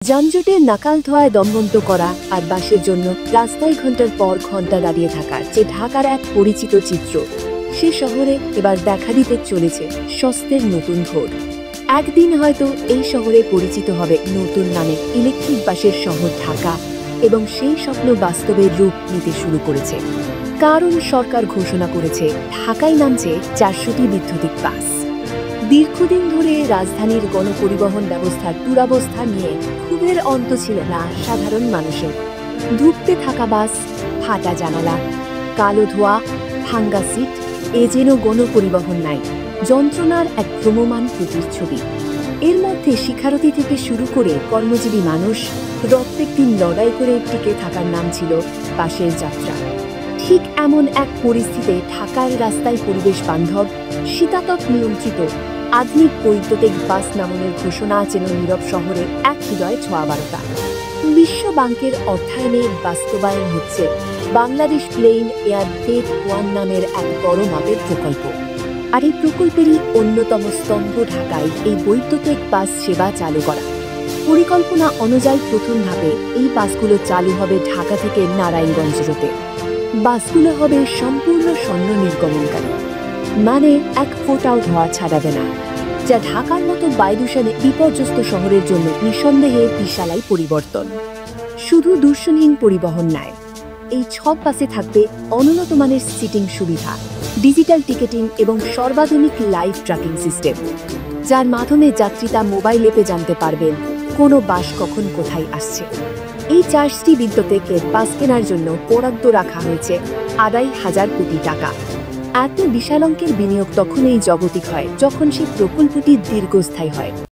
যানজটে নাকাল ধোঁয়ায় দমবন্ধ করা আর বাসের জন্য রাস্তায় ঘন্টার পর ঘন্টা দাঁড়িয়ে থাকার যে ঢাকার এক পরিচিত চিত্র, সে শহরে এবার দেখা দিতে চলেছে স্বস্তের নতুন ভোর। একদিন হয়তো এই শহরে পরিচিত হবে নতুন নামে ইলেকট্রিক বাসের শহর ঢাকা, এবং সেই স্বপ্ন বাস্তবের রূপ নিতে শুরু করেছে। কারণ সরকার ঘোষণা করেছে ঢাকায় নামছে 400টি বৈদ্যুতিক বাস। দীর্ঘদিন ধরে রাজধানীর গণপরিবহন ব্যবস্থার দুরবস্থা নিয়ে ক্ষোভের অন্ত ছিল না সাধারণ মানুষের। ধুঁকতে থাকা বাস, ফাটা জানালা, কালো ধোঁয়া, ভাঙ্গা সিট, এ যেন গণপরিবহন নাই, যন্ত্রণার এক ভ্রমমান প্রতিচ্ছবি। এর মধ্যে শিক্ষার্থী থেকে শুরু করে কর্মজীবী মানুষ প্রত্যেক দিন লড়াই করে টিকে থাকার নাম ছিল বাসের যাত্রা। ঠিক এমন এক পরিস্থিতিতে ঢাকার রাস্তায় পরিবেশ বান্ধব, শীতাতপ নিয়ন্ত্রিত আধুনিক বৈদ্যুতিক বাস নামানোর ঘোষণা যেন নীরব শহরে এক হৃদয় ছোঁয়া বার্তা। বিশ্ব ব্যাংকের অর্থায়নে বাস্তবায়ন হচ্ছে Bangladesh plane air freight one নামের এক বড় মাপের প্রকল্প। আর এই প্রকল্পেরই অন্যতম স্তম্ভ ঢাকায় এই বৈদ্যুতিক বাস সেবা চালু করা। পরিকল্পনা অনুযায়ী প্রথম ধাপে এই বাসগুলো চালু হবে ঢাকা থেকে নারায়ণগঞ্জ রুটে। বাসগুলো হবে সম্পূর্ণ স্বর্ণ নির্গমনকারী, মানে এক ফোঁটাও ধোঁয়া ছাড়াবে না, যা ঢাকার মতো বায়ুদূষণে বিপর্যস্ত শহরের জন্য নিঃসন্দেহে বিশালাই পরিবর্তন। শুধু দূষণহীন পরিবহন নয়, এই সব বাসে থাকবে অনুন্নত মানের সিটিং সুবিধা, ডিজিটাল টিকেটিং এবং সর্বাধুনিক লাইভ ট্র্যাকিং সিস্টেম, যার মাধ্যমে যাত্রীরা মোবাইল অ্যাপে জানতে পারবেন কোনো বাস কখন কোথায় আসছে। এই 4টি বিদ্যুতিক বাস কেনার জন্য বরাদ্দ রাখা হয়েছে 2,500 কোটি টাকা। এত বিশাল অঙ্কের বিনিয়োগ তখনই জাগতিক হয় যখন সেই প্রকল্পটি দীর্ঘস্থায়ী হয়।